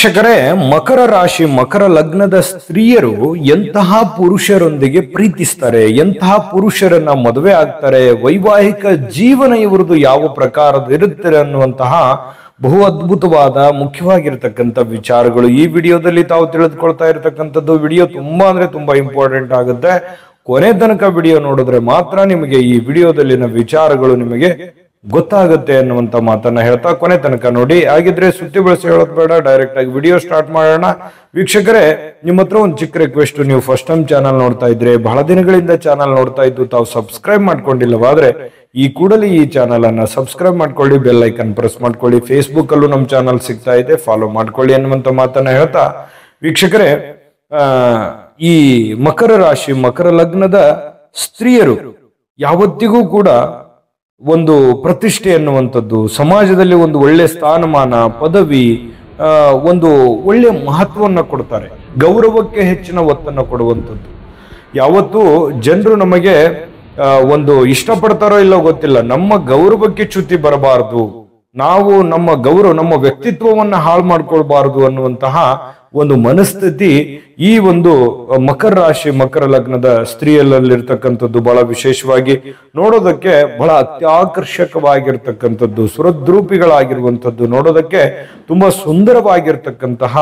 ವೀಕ್ಷಕರೇ, ಮಕರ ರಾಶಿ ಮಕರ ಲಗ್ನದ ಸ್ತ್ರೀಯರು ಎಂತಹ ಪುರುಷರೊಂದಿಗೆ ಪ್ರೀತಿಸ್ತಾರೆ, ಎಂತಹ ಪುರುಷರನ್ನ ಮದುವೆ ಆಗ್ತಾರೆ, ವೈವಾಹಿಕ ಜೀವನ ಇವರದು ಯಾವ ಪ್ರಕಾರದ ಇರುತ್ತೆ ಅನ್ನುವಂತಹ ಬಹು ಅದ್ಭುತವಾದ ಮುಖ್ಯವಾಗಿರ್ತಕ್ಕಂಥ ವಿಚಾರಗಳು ಈ ವಿಡಿಯೋದಲ್ಲಿ ತಾವು ತಿಳಿದುಕೊಳ್ತಾ ಇರತಕ್ಕಂಥದ್ದು. ವಿಡಿಯೋ ತುಂಬಾ ಅಂದ್ರೆ ತುಂಬಾ ಇಂಪಾರ್ಟೆಂಟ್ ಆಗುತ್ತೆ. ಕೊನೆ ತನಕ ವಿಡಿಯೋ ನೋಡಿದ್ರೆ ಮಾತ್ರ ನಿಮಗೆ ಈ ವಿಡಿಯೋದಲ್ಲಿನ ವಿಚಾರಗಳು ನಿಮಗೆ ಗೊತ್ತಾಗುತ್ತೆ ಅನ್ನುವಂತ ಮಾತನ್ನ ಹೇಳ್ತಾ ಕೊನೆ ತನಕ ನೋಡಿ. ಹಾಗಿದ್ರೆ ಸುತ್ತಿ ಬಳಸಿ ಹೇಳೋದು ಬೇಡ, ಡೈರೆಕ್ಟ್ ಆಗಿ ವಿಡಿಯೋ ಸ್ಟಾರ್ಟ್ ಮಾಡೋಣ. ವೀಕ್ಷಕರೇ, ನಿಮ್ಮ ಹತ್ರ ಒಂದು ಚಿಕ್ಕ ರಿಕ್ವೆಸ್ಟ್, ನೀವು ಫಸ್ಟ್ ಟೈಮ್ ಚಾನಲ್ ನೋಡ್ತಾ ಇದ್ರೆ, ಬಹಳ ದಿನಗಳಿಂದ ಚಾನಲ್ ನೋಡ್ತಾ ಇದ್ದು ತಾವು ಸಬ್ಸ್ಕ್ರೈಬ್ ಮಾಡ್ಕೊಂಡಿಲ್ಲವಾದ್ರೆ ಈ ಕೂಡಲೇ ಈ ಚಾನಲ್ ಅನ್ನ ಸಬ್ಸ್ಕ್ರೈಬ್ ಮಾಡ್ಕೊಳ್ಳಿ, ಬೆಲ್ ಐಕನ್ ಪ್ರೆಸ್ ಮಾಡ್ಕೊಳ್ಳಿ. ಫೇಸ್ಬುಕ್ ಅಲ್ಲೂ ನಮ್ಮ ಚಾನಲ್ ಸಿಗ್ತಾ ಇದೆ, ಫಾಲೋ ಮಾಡ್ಕೊಳ್ಳಿ ಅನ್ನುವಂತ ಮಾತನ್ನ ಹೇಳ್ತಾ ವೀಕ್ಷಕರೇ, ಈ ಮಕರ ರಾಶಿ ಮಕರ ಲಗ್ನದ ಸ್ತ್ರೀಯರು ಯಾವತ್ತಿಗೂ ಕೂಡ ಒಂದು ಪ್ರತಿಷ್ಠೆ ಅನ್ನುವಂಥದ್ದು, ಸಮಾಜದಲ್ಲಿ ಒಂದು ಒಳ್ಳೆ ಸ್ಥಾನಮಾನ, ಪದವಿ, ಒಂದು ಒಳ್ಳೆ ಮಹತ್ವವನ್ನು ಕೊಡ್ತಾರೆ. ಗೌರವಕ್ಕೆ ಹೆಚ್ಚಿನ ಒತ್ತನ್ನು ಕೊಡುವಂಥದ್ದು. ಯಾವತ್ತೂ ಜನರು ನಮಗೆ ಒಂದು ಇಷ್ಟಪಡ್ತಾರೋ ಇಲ್ಲೋ ಗೊತ್ತಿಲ್ಲ, ನಮ್ಮ ಗೌರವಕ್ಕೆ ಚ್ಯುತಿ ಬರಬಾರದು, ನಾವು ನಮ್ಮ ಗೌರವ ನಮ್ಮ ವ್ಯಕ್ತಿತ್ವವನ್ನ ಹಾಳು ಮಾಡ್ಕೊಳ್ಬಾರದು ಅನ್ನುವಂತಹ ಒಂದು ಮನಸ್ಥಿತಿ ಈ ಒಂದು ಮಕರ ರಾಶಿ ಮಕರ ಲಗ್ನದ ಸ್ತ್ರೀಯಲ್ಲಿರ್ತಕ್ಕಂಥದ್ದು ಬಹಳ ವಿಶೇಷವಾಗಿ ನೋಡೋದಕ್ಕೆ ಬಹಳ ಅತ್ಯಾಕರ್ಷಕವಾಗಿರ್ತಕ್ಕಂಥದ್ದು, ಸುರದ್ರೂಪಿಗಳಾಗಿರುವಂಥದ್ದು, ನೋಡೋದಕ್ಕೆ ತುಂಬಾ ಸುಂದರವಾಗಿರ್ತಕ್ಕಂತಹ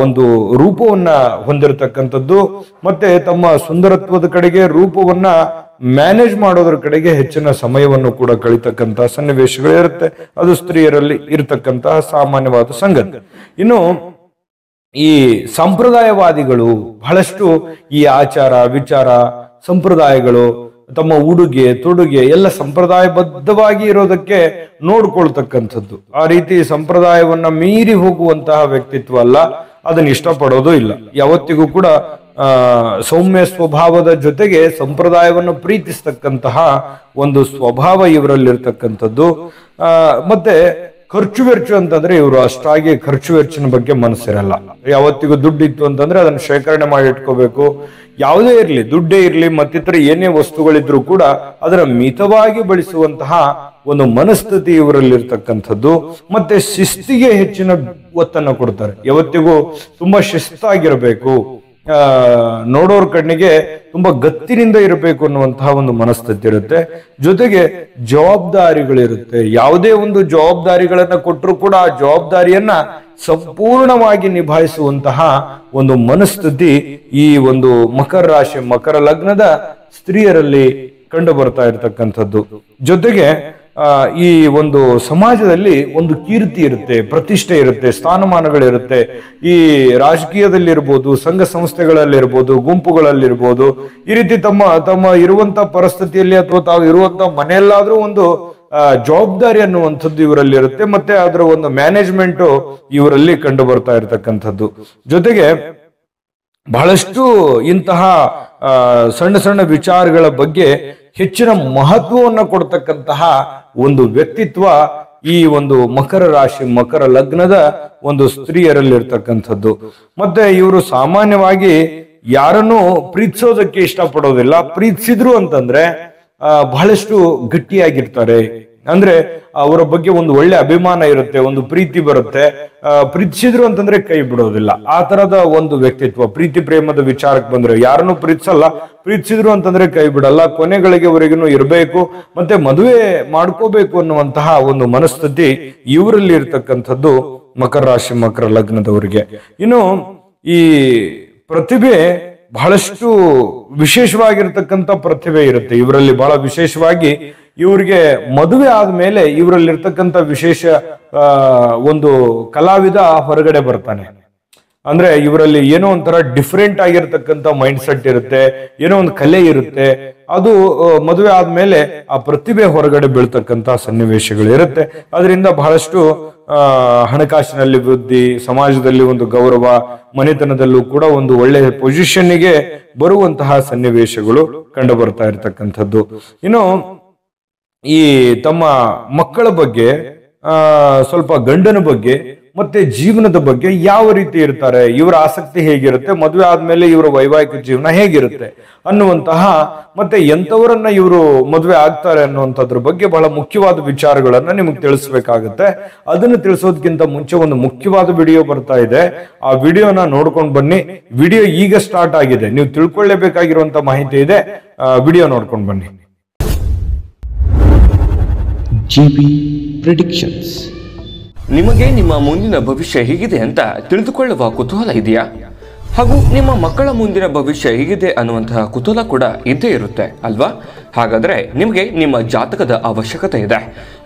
ಒಂದು ರೂಪವನ್ನ ಹೊಂದಿರತಕ್ಕಂಥದ್ದು. ಮತ್ತೆ ತಮ್ಮ ಸುಂದರತ್ವದ ಕಡೆಗೆ, ರೂಪವನ್ನ ಮ್ಯಾನೇಜ್ ಮಾಡೋದ್ರ ಕಡೆಗೆ ಹೆಚ್ಚಿನ ಸಮಯವನ್ನು ಕೂಡ ಕಳೀತಕ್ಕಂತಹ ಸನ್ನಿವೇಶಗಳು ಇರುತ್ತೆ. ಅದು ಸ್ತ್ರೀಯರಲ್ಲಿ ಇರತಕ್ಕಂತಹ ಸಾಮಾನ್ಯವಾದ ಸಂಗತಿ. ಇನ್ನು ಈ ಸಂಪ್ರದಾಯವಾದಿಗಳು ಬಹಳಷ್ಟು ಈ ಆಚಾರ ವಿಚಾರ ಸಂಪ್ರದಾಯಗಳು, ತಮ್ಮ ಉಡುಗೆ ತೊಡುಗೆ ಎಲ್ಲ ಸಂಪ್ರದಾಯಬದ್ಧವಾಗಿ ಇರೋದಕ್ಕೆ ನೋಡ್ಕೊಳ್ತಕ್ಕಂಥದ್ದು. ಆ ರೀತಿ ಸಂಪ್ರದಾಯವನ್ನ ಮೀರಿ ಹೋಗುವಂತಹ ವ್ಯಕ್ತಿತ್ವ ಅಲ್ಲ, ಅದನ್ನ ಇಷ್ಟಪಡೋದು ಇಲ್ಲ. ಯಾವತ್ತಿಗೂ ಕೂಡ ಸೌಮ್ಯ ಸ್ವಭಾವದ ಜೊತೆಗೆ ಸಂಪ್ರದಾಯವನ್ನು ಪ್ರೀತಿಸ್ತಕ್ಕಂತಹ ಒಂದು ಸ್ವಭಾವ ಇವರಲ್ಲಿರ್ತಕ್ಕಂಥದ್ದು. ಮತ್ತೆ ಖರ್ಚು ವೆಚ್ಚ ಅಂತಂದ್ರೆ ಇವರು ಅಷ್ಟಾಗಿ ಖರ್ಚು ವೆಚ್ಚನ ಬಗ್ಗೆ ಮನಸ್ಸಿರಲ್ಲ. ಯಾವತ್ತಿಗೂ ದುಡ್ಡು ಇತ್ತು ಅಂತಂದ್ರೆ ಅದನ್ನ ಶೇಖರಣೆ ಮಾಡಿ ಇಟ್ಕೋಬೇಕು. ಯಾವುದೇ ಇರ್ಲಿ, ದುಡ್ಡೇ ಇರ್ಲಿ, ಮತ್ತಿತರ ಏನೇ ವಸ್ತುಗಳಿದ್ರು ಕೂಡ ಅದರ ಮಿತವಾಗಿ ಬಳಸುವಂತಹ ಒಂದು ಮನಸ್ಥಿತಿ ಇವರಲ್ಲಿರ್ತಕ್ಕಂಥದ್ದು. ಮತ್ತೆ ಶಿಸ್ತಿಗೆ ಹೆಚ್ಚಿನ ಒತ್ತನ್ನು ಕೊಡ್ತಾರೆ. ಯಾವತ್ತಿಗೂ ತುಂಬಾ ಶಿಸ್ತಾಗಿರಬೇಕು, ನೋಡೋರ್ ಕಣ್ಣಿಗೆ ತುಂಬಾ ಗತ್ತಿನಿಂದ ಇರಬೇಕು ಅನ್ನುವಂತಹ ಒಂದು ಮನಸ್ಥಿತಿ ಇರುತ್ತೆ. ಜೊತೆಗೆ ಜವಾಬ್ದಾರಿಗಳಿರುತ್ತೆ. ಯಾವುದೇ ಒಂದು ಜವಾಬ್ದಾರಿಗಳನ್ನ ಕೊಟ್ಟರು ಕೂಡ ಆ ಜವಾಬ್ದಾರಿಯನ್ನ ಸಂಪೂರ್ಣವಾಗಿ ನಿಭಾಯಿಸುವಂತಹ ಒಂದು ಮನಸ್ಥಿತಿ ಈ ಒಂದು ಮಕರ ರಾಶಿ ಮಕರ ಲಗ್ನದ ಸ್ತ್ರೀಯರಲ್ಲಿ ಕಂಡು ಬರ್ತಾ ಇರತಕ್ಕಂಥದ್ದು. ಜೊತೆಗೆ ಈ ಒಂದು ಸಮಾಜದಲ್ಲಿ ಒಂದು ಕೀರ್ತಿ ಇರುತ್ತೆ, ಪ್ರತಿಷ್ಠೆ ಇರುತ್ತೆ, ಸ್ಥಾನಮಾನಗಳಿರುತ್ತೆ. ಈ ರಾಜಕೀಯದಲ್ಲಿರ್ಬೋದು, ಸಂಘ ಸಂಸ್ಥೆಗಳಲ್ಲಿರ್ಬೋದು, ಗುಂಪುಗಳಲ್ಲಿರ್ಬೋದು, ಈ ರೀತಿ ತಮ್ಮ ಇರುವಂತ ಪರಿಸ್ಥಿತಿಯಲ್ಲಿ ಅಥವಾ ತಾವು ಇರುವಂತ ಮನೆಯಲ್ಲಾದ್ರೂ ಒಂದು ಜವಾಬ್ದಾರಿ ಅನ್ನುವಂಥದ್ದು ಇವರಲ್ಲಿ ಇರುತ್ತೆ. ಮತ್ತೆ ಅದರ ಒಂದು ಮ್ಯಾನೇಜ್ಮೆಂಟ್ ಇವರಲ್ಲಿ ಕಂಡು ಬರ್ತಾ ಇರತಕ್ಕಂಥದ್ದು. ಜೊತೆಗೆ ಬಹಳಷ್ಟು ಇಂತಹ ಸಣ್ಣ ಸಣ್ಣ ವಿಚಾರಗಳ ಬಗ್ಗೆ ಹೆಚ್ಚಿನ ಮಹತ್ವವನ್ನು ಕೊಡ್ತಕ್ಕಂತಹ ಒಂದು ವ್ಯಕ್ತಿತ್ವ ಈ ಒಂದು ಮಕರ ರಾಶಿ ಮಕರ ಲಗ್ನದ ಒಂದು ಸ್ತ್ರೀಯರಲ್ಲಿರ್ತಕ್ಕಂಥದ್ದು. ಮತ್ತೆ ಇವರು ಸಾಮಾನ್ಯವಾಗಿ ಯಾರನ್ನು ಪ್ರೀತಿಸೋದಕ್ಕೆ ಇಷ್ಟಪಡೋದಿಲ್ಲ. ಪ್ರೀತಿಸಿದ್ರು ಅಂತಂದ್ರೆ ಬಹಳಷ್ಟು ಗಟ್ಟಿಯಾಗಿರ್ತಾರೆ. ಅಂದ್ರೆ ಅವರ ಬಗ್ಗೆ ಒಂದು ಒಳ್ಳೆ ಅಭಿಮಾನ ಇರುತ್ತೆ, ಒಂದು ಪ್ರೀತಿ ಬರುತ್ತೆ. ಪ್ರೀತಿಸಿದ್ರು ಅಂತಂದ್ರೆ ಕೈ ಬಿಡೋದಿಲ್ಲ. ಆ ತರದ ಒಂದು ವ್ಯಕ್ತಿತ್ವ. ಪ್ರೀತಿ ಪ್ರೇಮದ ವಿಚಾರಕ್ಕೆ ಬಂದ್ರೆ ಯಾರನ್ನು ಪ್ರೀತಿಸಲ್ಲ, ಪ್ರೀತಿಸಿದ್ರು ಅಂತಂದ್ರೆ ಕೈ ಬಿಡಲ್ಲ, ಕೊನೆಗಳಿಗೆವರೆಗೂ ಇರಬೇಕು, ಮತ್ತೆ ಮದುವೆ ಮಾಡ್ಕೋಬೇಕು ಅನ್ನುವಂತಹ ಒಂದು ಮನಸ್ಥಿತಿ ಇವರಲ್ಲಿ ಇರ್ತಕ್ಕಂಥದ್ದು ಮಕರ ರಾಶಿ ಮಕರ ಲಗ್ನದವರಿಗೆ. ಇನ್ನು ಈ ಪ್ರತಿಭೆ ಬಹಳಷ್ಟು ವಿಶೇಷವಾಗಿರ್ತಕ್ಕಂಥ ಪ್ರತಿಭೆ ಇರುತ್ತೆ ಇವರಲ್ಲಿ. ಬಹಳ ವಿಶೇಷವಾಗಿ ಇವರಿಗೆ ಮದುವೆ ಆದ್ಮೇಲೆ ಇವರಲ್ಲಿರ್ತಕ್ಕಂಥ ವಿಶೇಷ ಒಂದು ಕಲಾವಿದ ಹೊರಗಡೆ ಬರ್ತಾನೆ. ಅಂದ್ರೆ ಇವರಲ್ಲಿ ಏನೋ ಒಂಥರ ಡಿಫ್ರೆಂಟ್ ಆಗಿರ್ತಕ್ಕಂಥ ಮೈಂಡ್ ಸೆಟ್ ಇರುತ್ತೆ, ಏನೋ ಒಂದು ಕಲೆ ಇರುತ್ತೆ. ಅದು ಮದುವೆ ಆದ್ಮೇಲೆ ಆ ಪ್ರತಿಭೆ ಹೊರಗಡೆ ಬೀಳ್ತಕ್ಕಂಥ ಸನ್ನಿವೇಶಗಳು ಇರುತ್ತೆ. ಅದರಿಂದ ಬಹಳಷ್ಟು ಹಣಕಾಸಿನಲ್ಲಿ ವೃದ್ಧಿ, ಸಮಾಜದಲ್ಲಿ ಒಂದು ಗೌರವ, ಮನೆತನದಲ್ಲೂ ಕೂಡ ಒಂದು ಒಳ್ಳೆಯ ಪೊಸಿಷನ್ನಿಗೆ ಬರುವಂತಹ ಸನ್ನಿವೇಶಗಳು ಕಂಡು ಬರ್ತಾ ಇರತಕ್ಕಂಥದ್ದು. ಇನ್ನು ಈ ತಮ್ಮ ಮಕ್ಕಳ ಬಗ್ಗೆ, ಸ್ವಲ್ಪ ಗಂಡನ ಬಗ್ಗೆ ಮತ್ತೆ ಜೀವನದ ಬಗ್ಗೆ ಯಾವ ರೀತಿ ಇರ್ತಾರೆ, ಇವರ ಆಸಕ್ತಿ ಹೇಗಿರುತ್ತೆ, ಮದುವೆ ಆದ್ಮೇಲೆ ಇವರ ವೈವಾಹಿಕ ಜೀವನ ಹೇಗಿರುತ್ತೆ ಅನ್ನುವಂತಹ, ಮತ್ತೆ ಎಂತವರನ್ನ ಇವರು ಮದುವೆ ಆಗ್ತಾರೆ ಅನ್ನುವಂಥದ್ರ ಬಗ್ಗೆ ಬಹಳ ಮುಖ್ಯವಾದ ವಿಚಾರಗಳನ್ನ ನಿಮಗೆ ತಿಳಿಸ್ಬೇಕಾಗತ್ತೆ. ಅದನ್ನು ತಿಳಿಸೋದಕ್ಕಿಂತ ಮುಂಚೆ ಒಂದು ಮುಖ್ಯವಾದ ವಿಡಿಯೋ ಬರ್ತಾ ಇದೆ, ಆ ವಿಡಿಯೋನ ನೋಡ್ಕೊಂಡು ಬನ್ನಿ. ವಿಡಿಯೋ ಈಗ ಸ್ಟಾರ್ಟ್ ಆಗಿದೆ, ನೀವು ತಿಳ್ಕೊಳ್ಳೇಬೇಕಾಗಿರುವಂತ ಮಾಹಿತಿ ಇದೆ, ವಿಡಿಯೋ ನೋಡ್ಕೊಂಡು ಬನ್ನಿ. GB predictions. ನಿಮಗೆ ನಿಮ್ಮ ಮುಂದಿನ ಭವಿಷ್ಯ ಹೇಗಿದೆ ಅಂತ ತಿಳಿದುಕೊಳ್ಳುವ ಕುತೂಹಲ ಇದೆಯಾ? ಹಾಗೂ ನಿಮ್ಮ ಮಕ್ಕಳ ಮುಂದಿನ ಭವಿಷ್ಯ ಹೇಗಿದೆ ಅನ್ನುವಂತಹ ಕುತೂಹಲ ಕೂಡ ಇದ್ದೇ ಇರುತ್ತೆ ಅಲ್ವಾ? ಹಾಗಾದರೆ ನಿಮಗೆ ನಿಮ್ಮ ಜಾತಕದ ಅವಶ್ಯಕತೆ ಇದೆ.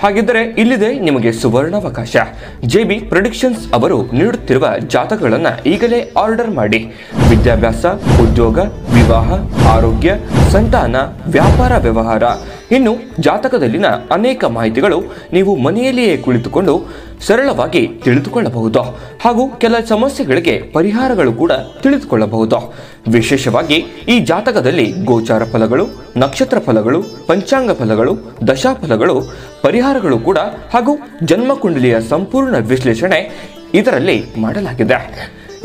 ಹಾಗಿದ್ದರೆ ಇಲ್ಲಿದೆ ನಿಮಗೆ ಸುವರ್ಣಾವಕಾಶ. JB ಪ್ರೆಡಿಕ್ಷನ್ಸ್ ಅವರು ನೀಡುತ್ತಿರುವ ಜಾತಕಗಳನ್ನು ಈಗಲೇ ಆರ್ಡರ್ ಮಾಡಿ. ವಿದ್ಯಾಭ್ಯಾಸ, ಉದ್ಯೋಗ, ವಿವಾಹ, ಆರೋಗ್ಯ, ಸಂತಾನ, ವ್ಯಾಪಾರ ವ್ಯವಹಾರ, ಇನ್ನು ಜಾತಕದಲ್ಲಿನ ಅನೇಕ ಮಾಹಿತಿಗಳು ನೀವು ಮನೆಯಲ್ಲಿಯೇ ಕುಳಿತುಕೊಂಡು ಸರಳವಾಗಿ ತಿಳಿದುಕೊಳ್ಳಬಹುದು. ಹಾಗೂ ಕೆಲ ಸಮಸ್ಯೆಗಳಿಗೆ ಪರಿಹಾರಗಳು ಕೂಡ ತಿಳಿದುಕೊಳ್ಳಬಹುದು. ವಿಶೇಷವಾಗಿ ಈ ಜಾತಕದಲ್ಲಿ ಗೋಚಾರ ಫಲಗಳು, ನಕ್ಷತ್ರ ಫಲಗಳು, ಪಂಚಾಂಗ ಫಲಗಳು, ದಶಾಫಲಗಳು, ಪರಿಹಾರಗಳು ಕೂಡ ಹಾಗೂ ಜನ್ಮಕುಂಡಲಿಯ ಸಂಪೂರ್ಣ ವಿಶ್ಲೇಷಣೆ ಇದರಲ್ಲಿ ಮಾಡಲಾಗಿದೆ.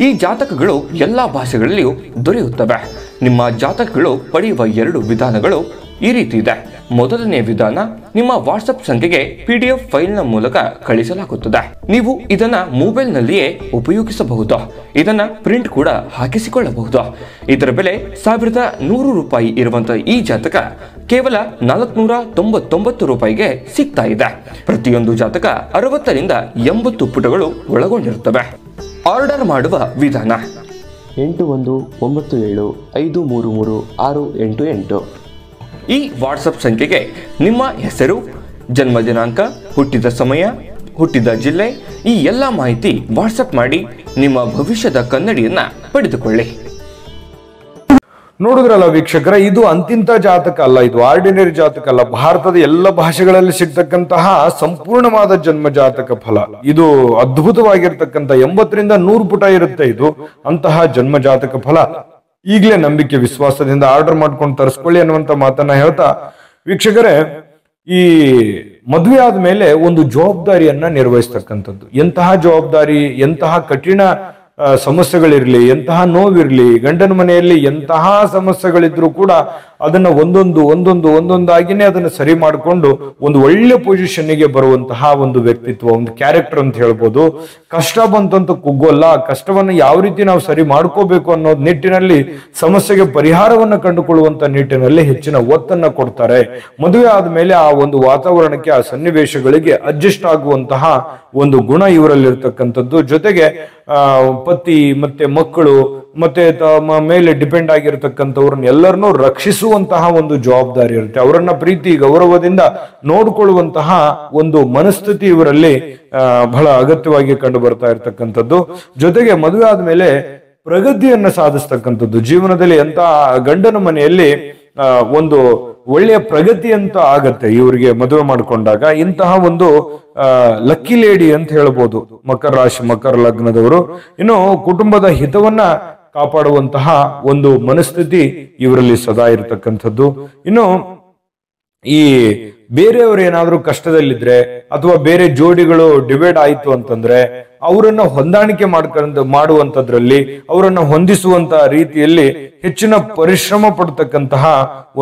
ಈ ಜಾತಕಗಳು ಎಲ್ಲ ಭಾಷೆಗಳಲ್ಲಿಯೂ ದೊರೆಯುತ್ತವೆ. ನಿಮ್ಮ ಜಾತಕಗಳು ಪಡೆಯುವ 2 ವಿಧಾನಗಳು ಈ ರೀತಿ ಇದೆ. ಮೊದಲನೇ ವಿಧಾನ, ನಿಮ್ಮ ವಾಟ್ಸಪ್ ಸಂಖ್ಯೆಗೆ PDF ಫೈಲ್ನ ಮೂಲಕ ಕಳಿಸಲಾಗುತ್ತದೆ. ನೀವು ಇದನ್ನ ಮೊಬೈಲ್ನಲ್ಲಿಯೇ ಉಪಯೋಗಿಸಬಹುದು. ಇದನ್ನ ಪ್ರಿಂಟ್ ಕೂಡ ಹಾಕಿಸಿಕೊಳ್ಳಬಹುದು. ಇದರ ಬೆಲೆ 1100 ರೂಪಾಯಿ ಇರುವಂತಹ ಈ ಜಾತಕ ಕೇವಲ 499 ರೂಪಾಯಿಗೆ ಸಿಗ್ತಾ ಇದೆ. ಪ್ರತಿಯೊಂದು ಜಾತಕ 60 ರಿಂದ 80 ಪುಟಗಳು ಒಳಗೊಂಡಿರುತ್ತವೆ. ಆರ್ಡರ್ ಮಾಡುವ ವಿಧಾನ: 8197533688. ಈ ವಾಟ್ಸಪ್ ಸಂಖ್ಯೆಗೆ ನಿಮ್ಮ ಹೆಸರು, ಜನ್ಮ ದಿನಾಂಕ, ಹುಟ್ಟಿದ ಸಮಯ, ಹುಟ್ಟಿದ ಜಿಲ್ಲೆ, ಈ ಎಲ್ಲ ಮಾಹಿತಿ ವಾಟ್ಸಪ್ ಮಾಡಿ ನಿಮ್ಮ ಭವಿಷ್ಯದ ಕನ್ನಡಿಯನ್ನ ಪಡೆದುಕೊಳ್ಳಿ. ನೋಡಿದ್ರಲ್ಲ ವೀಕ್ಷಕರ, ಇದು ಅಂತಿಂತ ಜಾತಕ ಅಲ್ಲ, ಇದು ಆರ್ಡಿನರಿ ಜಾತಕ ಅಲ್ಲ. ಭಾರತದ ಎಲ್ಲ ಭಾಷೆಗಳಲ್ಲಿ ಸಿಗ್ತಕ್ಕಂತಹ ಸಂಪೂರ್ಣವಾದ ಜನ್ಮ ಜಾತಕ ಫಲ. ಇದು ಅದ್ಭುತವಾಗಿರ್ತಕ್ಕಂಥ 80 ರಿಂದ 100 ಪುಟ ಇರುತ್ತೆ. ಇದು ಅಂತಹ ಜನ್ಮ ಜಾತಕ ಫಲ. ಈಗಲೇ ನಂಬಿಕೆ ವಿಶ್ವಾಸದಿಂದ ಆರ್ಡರ್ ಮಾಡ್ಕೊಂಡು ತರಿಸ್ಕೊಳ್ಳಿ ಅನ್ನುವಂತ ಮಾತನ್ನ ಹೇಳ್ತಾ, ವೀಕ್ಷಕರೇ, ಈ ಮದುವೆ ಆದ್ಮೇಲೆ ಒಂದು ಜವಾಬ್ದಾರಿಯನ್ನ ನಿರ್ವಹಿಸ್ತಕ್ಕಂಥದ್ದು. ಎಂತಹ ಜವಾಬ್ದಾರಿ, ಎಂತಹ ಕಠಿಣ ಸಮಸ್ಯೆಗಳಿರ್ಲಿ, ಎಂತಹ ನೋವಿರ್ಲಿ, ಗಂಡನ ಮನೆಯಲ್ಲಿ ಎಂತಹ ಸಮಸ್ಯೆಗಳಿದ್ರು ಕೂಡ ಅದನ್ನ ಒಂದೊಂದಾಗಿನೇ ಅದನ್ನ ಸರಿ ಮಾಡಿಕೊಂಡು ಒಂದು ಒಳ್ಳೆ ಪೊಸಿಷನ್ಗೆ ಬರುವಂತಹ ಒಂದು ವ್ಯಕ್ತಿತ್ವ, ಒಂದು ಕ್ಯಾರೆಕ್ಟರ್ ಅಂತ ಹೇಳ್ಬೋದು. ಕಷ್ಟ ಬಂತಂತ ಕುಗ್ಗೋಲ್ಲ, ಕಷ್ಟವನ್ನ ಯಾವ ರೀತಿ ನಾವು ಸರಿ ಮಾಡ್ಕೋಬೇಕು ಅನ್ನೋ ನಿಟ್ಟಿನಲ್ಲಿ, ಸಮಸ್ಯೆಗೆ ಪರಿಹಾರವನ್ನ ಕಂಡುಕೊಳ್ಳುವಂತ ನಿಟ್ಟಿನಲ್ಲಿ ಹೆಚ್ಚಿನ ಒತ್ತನ್ನ ಕೊಡ್ತಾರೆ. ಮದುವೆ ಆದ್ಮೇಲೆ ಆ ಒಂದು ವಾತಾವರಣಕ್ಕೆ, ಆ ಸನ್ನಿವೇಶಗಳಿಗೆ ಅಡ್ಜಸ್ಟ್ ಆಗುವಂತಹ ಒಂದು ಗುಣ ಇವರಲ್ಲಿರ್ತಕ್ಕಂಥದ್ದು. ಜೊತೆಗೆ ಪತಿ ಮತ್ತೆ ಮಕ್ಕಳು ಮತ್ತೆ ತಮ್ಮ ಮೇಲೆ ಡಿಪೆಂಡ್ ಆಗಿರತಕ್ಕಂಥವ್ರನ್ನ ಎಲ್ಲರನ್ನೂ ರಕ್ಷಿಸುವಂತಹ ಒಂದು ಜವಾಬ್ದಾರಿ ಇರುತ್ತೆ. ಅವರನ್ನ ಪ್ರೀತಿ ಗೌರವದಿಂದ ನೋಡ್ಕೊಳ್ಳುವಂತಹ ಒಂದು ಮನಸ್ಥಿತಿ ಇವರಲ್ಲಿ ಬಹಳ ಅಗತ್ಯವಾಗಿ ಕಂಡು ಬರ್ತಾ ಇರ್ತಕ್ಕಂಥದ್ದು. ಜೊತೆಗೆ ಮದುವೆ ಆದ್ಮೇಲೆ ಪ್ರಗತಿಯನ್ನ ಸಾಧಿಸ್ತಕ್ಕಂಥದ್ದು. ಜೀವನದಲ್ಲಿ ಎಂತ ಗಂಡನ ಮನೆಯಲ್ಲಿ ಒಂದು ಒಳ್ಳೆಯ ಪ್ರಗತಿ ಅಂತ ಆಗತ್ತೆ ಇವರಿಗೆ ಮದುವೆ ಮಾಡಿಕೊಂಡಾಗ. ಇಂತಹ ಒಂದು ಲಕ್ಕಿ ಲೇಡಿ ಅಂತ ಹೇಳ್ಬೋದು ಮಕರ ರಾಶಿ, ಮಕರ ಲಗ್ನದವರು. ಇನ್ನು ಕುಟುಂಬದ ಹಿತವನ್ನ ಕಾಪಾಡುವಂತಹ ಒಂದು ಮನಸ್ಥಿತಿ ಇವರಲ್ಲಿ ಸದಾ ಇರತಕ್ಕಂಥದ್ದು. ಇನ್ನು ಈ ಬೇರೆಯವರು ಏನಾದ್ರೂ ಕಷ್ಟದಲ್ಲಿದ್ರೆ ಅಥವಾ ಬೇರೆ ಜೋಡಿಗಳು ಡಿವೈಡ್ ಆಯ್ತು ಅಂತಂದ್ರೆ ಅವರನ್ನ ಹೊಂದಾಣಿಕೆ ಮಾಡುವಂತದ್ರಲ್ಲಿ, ಅವರನ್ನ ಹೊಂದಿಸುವಂತ ರೀತಿಯಲ್ಲಿ ಹೆಚ್ಚಿನ ಪರಿಶ್ರಮ ಪಡ್ತಕ್ಕಂತಹ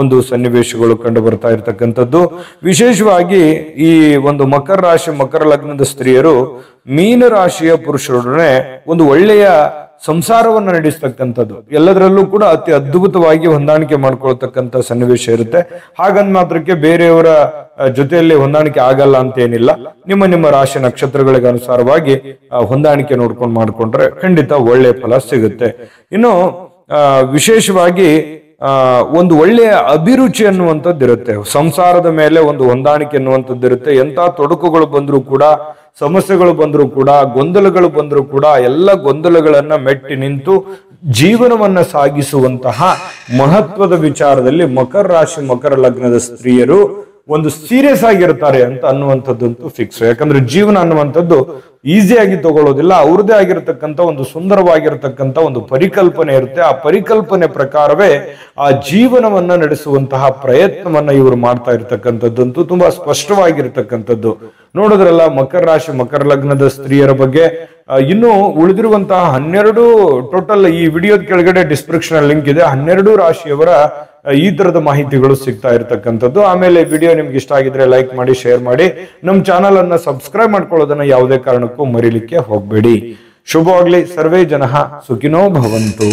ಒಂದು ಸನ್ನಿವೇಶಗಳು ಕಂಡು ಬರ್ತಾ ಇರ್ತಕ್ಕಂಥದ್ದು. ವಿಶೇಷವಾಗಿ ಈ ಒಂದು ಮಕರ ರಾಶಿ, ಮಕರ ಲಗ್ನದ ಸ್ತ್ರೀಯರು ಮೀನ ರಾಶಿಯ ಪುರುಷರೊಡನೆ ಒಂದು ಒಳ್ಳೆಯ ಸಂಸಾರವನ್ನು ನಡೆಸ್ತಕ್ಕಂಥದ್ದು, ಎಲ್ಲದರಲ್ಲೂ ಕೂಡ ಅತಿ ಅದ್ಭುತವಾಗಿ ಹೊಂದಾಣಿಕೆ ಮಾಡ್ಕೊಳ್ತಕ್ಕಂಥ ಸನ್ನಿವೇಶ ಇರುತ್ತೆ. ಹಾಗಂದ್ ಮಾತ್ರಕ್ಕೆ ಬೇರೆಯವರ ಜೊತೆಯಲ್ಲಿ ಹೊಂದಾಣಿಕೆ ಆಗಲ್ಲ ಅಂತ ಏನಿಲ್ಲ. ನಿಮ್ಮ ರಾಶಿ ನಕ್ಷತ್ರಗಳಿಗೆ ಅನುಸಾರವಾಗಿ ಹೊಂದಾಣಿಕೆ ನೋಡ್ಕೊಂಡು ಮಾಡ್ಕೊಂಡ್ರೆ ಖಂಡಿತ ಒಳ್ಳೆಯ ಫಲ ಸಿಗುತ್ತೆ. ಇನ್ನು ವಿಶೇಷವಾಗಿ ಒಂದು ಒಳ್ಳೆಯ ಅಭಿರುಚಿ ಅನ್ನುವಂಥದ್ದು ಇರುತ್ತೆ. ಸಂಸಾರದ ಮೇಲೆ ಒಂದು ಹೊಂದಾಣಿಕೆ ಅನ್ನುವಂಥದ್ದು ಇರುತ್ತೆ. ಎಂತ ತೊಡಕುಗಳು ಬಂದರೂ ಕೂಡ, ಸಮಸ್ಯೆಗಳು ಬಂದರೂ ಕೂಡ, ಗೊಂದಲಗಳು ಬಂದರೂ ಕೂಡ ಎಲ್ಲ ಗೊಂದಲಗಳನ್ನ ಮೆಟ್ಟಿ ನಿಂತು ಜೀವನವನ್ನ ಸಾಗಿಸುವಂತಹ ಮಹತ್ವದ ವಿಚಾರದಲ್ಲಿ ಮಕರ ರಾಶಿ, ಮಕರ ಲಗ್ನದ ಸ್ತ್ರೀಯರು ಒಂದು ಸೀರಿಯಸ್ ಆಗಿರ್ತಾರೆ ಅಂತ ಅನ್ನುವಂಥದ್ದಂತೂ ಫಿಕ್ಸ್. ಯಾಕಂದ್ರೆ ಜೀವನ ಅನ್ನುವಂಥದ್ದು ಈಸಿಯಾಗಿ ತಗೊಳ್ಳೋದಿಲ್ಲ. ಅವ್ರದೇ ಆಗಿರತಕ್ಕಂಥ ಒಂದು ಸುಂದರವಾಗಿರತಕ್ಕಂಥ ಒಂದು ಪರಿಕಲ್ಪನೆ ಇರುತ್ತೆ. ಆ ಪರಿಕಲ್ಪನೆ ಪ್ರಕಾರವೇ ಆ ಜೀವನವನ್ನ ನಡೆಸುವಂತಹ ಪ್ರಯತ್ನವನ್ನ ಇವರು ಮಾಡ್ತಾ ಇರ್ತಕ್ಕಂಥದ್ದಂತೂ ತುಂಬಾ ಸ್ಪಷ್ಟವಾಗಿರ್ತಕ್ಕಂಥದ್ದು. ನೋಡಿದ್ರಲ್ಲ ಮಕರ ರಾಶಿ ಮಕರ ಲಗ್ನದ ಸ್ತ್ರೀಯರ ಬಗ್ಗೆ. ಇನ್ನು ಉಳಿದಿರುವಂತಹ 12 ಟೋಟಲ್ ಈ ವಿಡಿಯೋದ ಕೆಳಗಡೆ ಡಿಸ್ಕ್ರಿಪ್ಷನ್ ಲಿಂಕ್ ಇದೆ. 12 ರಾಶಿಯವರ ಈ ತರದ ಮಾಹಿತಿಗಳು ಸಿಗ್ತಾ ಇರ್ತಕ್ಕಂಥದ್ದು. ಆಮೇಲೆ ವಿಡಿಯೋ ನಿಮ್ಗೆ ಇಷ್ಟ ಆಗಿದ್ರೆ ಲೈಕ್ ಮಾಡಿ, ಶೇರ್ ಮಾಡಿ, ನಮ್ಮ ಚಾನಲ್ ಅನ್ನ ಸಬ್ಸ್ಕ್ರೈಬ್ ಮಾಡ್ಕೊಳ್ಳೋದನ್ನ ಯಾವುದೇ ಕಾರಣಕ್ಕೂ ಮರಿಲಿಕ್ಕೆ ಹೋಗ್ಬೇಡಿ. ಶುಭವಾಗ್ಲಿ. ಸರ್ವೇ ಜನಃ ಸುಖಿನೋ ಭವಂತು.